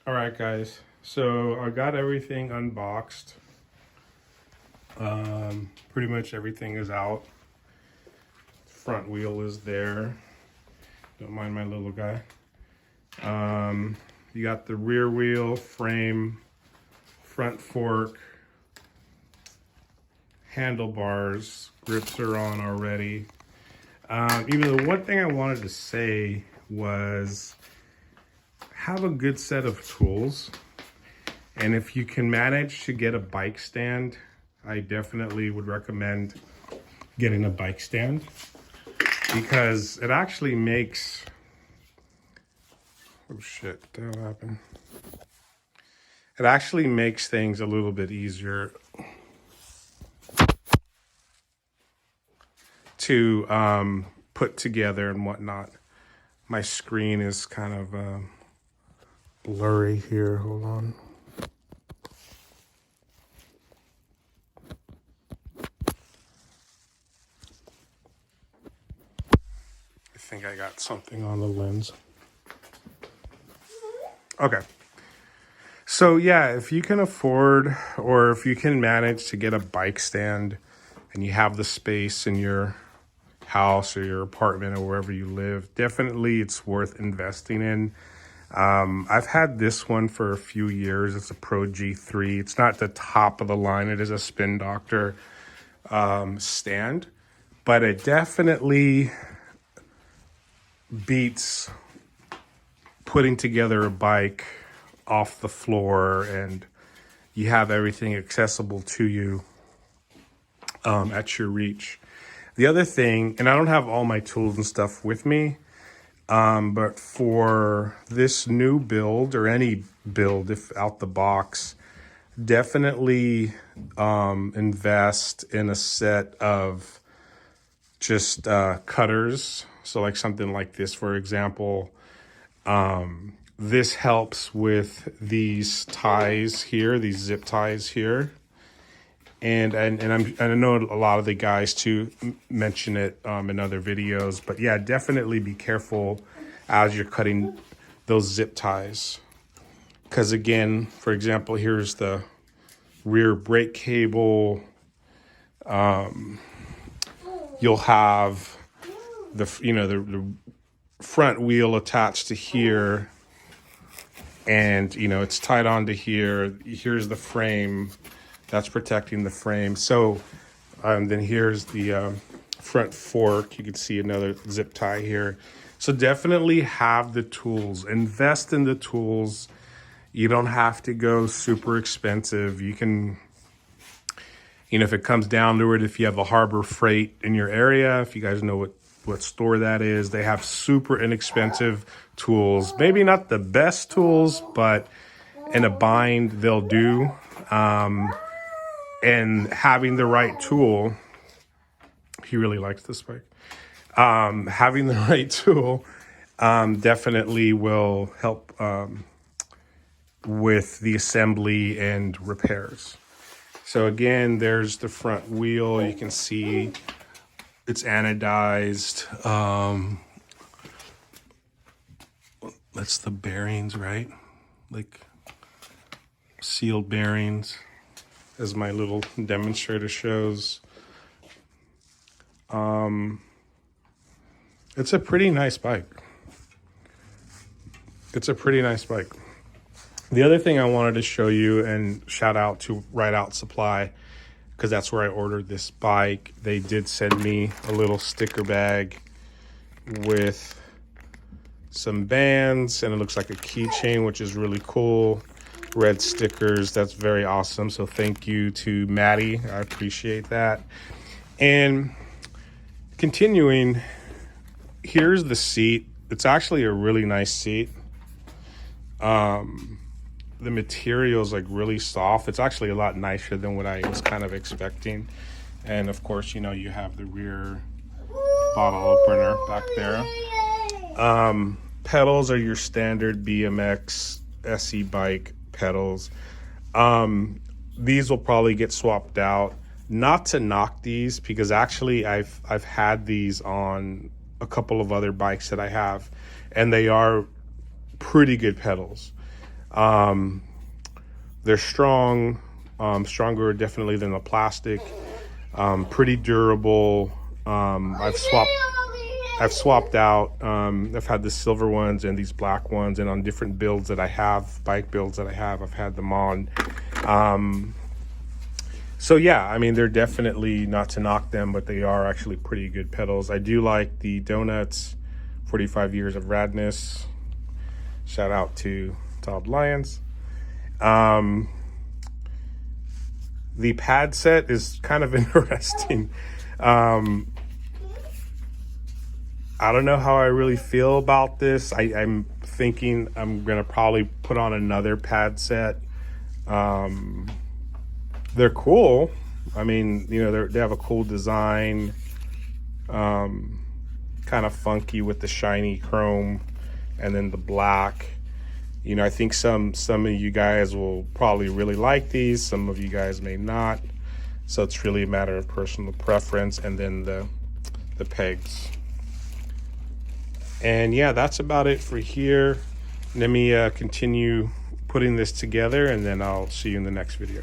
All right, guys. So I got everything unboxed. Pretty much everything is out. Front wheel is there. Don't mind my little guy. You got the rear wheel, frame, front fork, handlebars, grips are on already. Even the one thing I wanted to say was have a good set of tools. And if you can manage to get a bike stand, I definitely would recommend getting a bike stand because it actually makes, oh shit, that happened. It actually makes things a little bit easier to put together and whatnot. My screen is kind of blurry here, hold on. I think I got something on the lens. Okay. So yeah, if you can afford or if you can manage to get a bike stand and you have the space in your house or your apartment or wherever you live, definitely it's worth investing in. I've had this one for a few years. It's a Pro G3. It's not the top of the line. It is a Spin Doctor stand, but it definitely beats putting together a bike off the floor and you have everything accessible to you at your reach. The other thing, and I don't have all my tools and stuff with me, but for this new build or any build, if out the box, definitely invest in a set of just cutters. So like something like this, for example, this helps with these ties here, these zip ties here. And I know a lot of the guys too mention it in other videos, but yeah, definitely be careful as you're cutting those zip ties. Because again, for example, here's the rear brake cable. You'll have the front wheel attached to here, and it's tied onto here. Here's the frame that's protecting the frame. So then here's the front fork. You can see another zip tie here. So definitely have the tools. Invest in the tools. You don't have to go super expensive. You can, if it comes down to it, if you have a Harbor Freight in your area, if you guys know what store that is, they have super inexpensive tools. Maybe not the best tools, but in a bind, they'll do. And having the right tool, he really likes this bike. Having the right tool definitely will help with the assembly and repairs. So again, there's the front wheel. You can see it's anodized. That's the bearings, right? Like sealed bearings, as my little demonstrator shows. It's a pretty nice bike. It's a pretty nice bike. The other thing I wanted to show you, and shout out to Ride Out Supply, because that's where I ordered this bike. They did send me a little sticker bag with some bands, and it looks like a keychain, which is really cool. Red stickers, that's very awesome. So thank you to Maddie, I appreciate that. And continuing, here's the seat. It's actually a really nice seat. The material is like really soft. It's actually a lot nicer than what I was kind of expecting. And of course, you have the rear bottle opener back there. Pedals are your standard BMX SE bike pedals. These will probably get swapped out. Not to knock these, because actually I've had these on a couple of other bikes that I have, and they are pretty good pedals. They're strong, stronger definitely than the plastic. Pretty durable. I've swapped out. I've had the silver ones and these black ones, and on different builds that I have, bike builds that I have, I've had them on. So yeah, I mean, they're definitely, not to knock them, but they are actually pretty good pedals. I do like the Donuts 45 Years of Radness. Shout out to Todd Lyons. The pad set is kind of interesting. I don't know how I really feel about this. I'm thinking I'm gonna probably put on another pad set. They're cool. I mean, you know, they have a cool design, kind of funky with the shiny chrome and then the black. You know, I think some of you guys will probably really like these. Some of you guys may not. So it's really a matter of personal preference. And then the pegs. And yeah, that's about it for here. Let me continue putting this together, and then I'll see you in the next video.